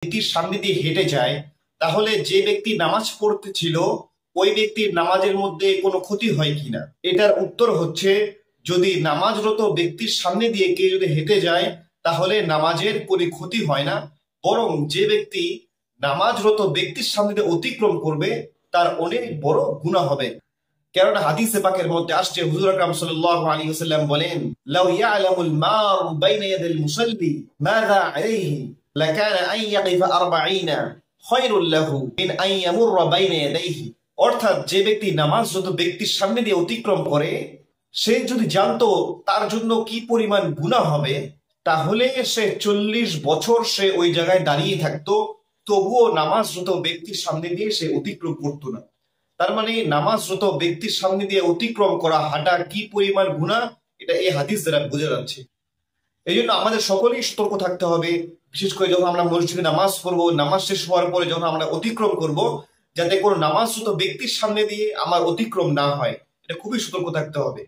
ব্যক্তির সামনে দিয়ে হেঁটে যায়, তাহলে যে ব্যক্তি নামাজ পড়তেছিল ওই ব্যক্তির নামাজের মধ্যে কোনো ক্ষতি হয় কিনা? এটার উত্তর হচ্ছে, যদি নামাজরত ব্যক্তির সামনে দিয়ে কেউ যদি হেঁটে যায় তাহলে নামাজের কোনো ক্ষতি হয় না, বরং যে ব্যক্তি নামাজরত ব্যক্তির সামনে দিয়ে অতিক্রম করবে তার অনেক বড় গুনাহ হবে। কেননা হাদিসে পাকের মধ্যে আসছে, হুজুর আকরাম সাল্লাল্লাহু আলাইহি ওয়াসাল্লাম বলেন, লাউ ইয়ালামুল মারু বাইনা ইয়াদাল মুসাল্লি মাযা আলাইহি লাকানা আন ইয়াকিফা 40 খায়রুল লাহু মিন আন ইয়ামুররা বাইনা ইয়াদাইহি। অর্থাৎ যে ব্যক্তি নামাজরত ব্যক্তির সামনে দিয়ে অতিক্রম করে সে যদি জানতো তার জন্য কি পরিমাণ গুনাহ হবে, তাহলে সে 40 বছর সে ওই জায়গায় দাঁড়িয়ে থাকতো, তবুও নামাজরত ব্যক্তির সামনে দিয়ে সে অতিক্রম করতো না। তার মানে নামাজরত ব্যক্তির সামনে দিয়ে অতিক্রম করা, হাঁটা কি পরিমাণ গুনাহ, এটা এই হাদিস দ্বারা বোঝা যাচ্ছে। এই জন্য আমাদের সকলেই সতর্ক থাকতে হবে, বিশেষ করে যখন আমরা মসজিদে নামাজ পড়বো, নামাজ শেষ হওয়ার পরে যখন আমরা অতিক্রম করব, যাতে কোনো নামাজরত ব্যক্তির সামনে দিয়ে আমার অতিক্রম না হয়, এটা খুবই সতর্ক থাকতে হবে।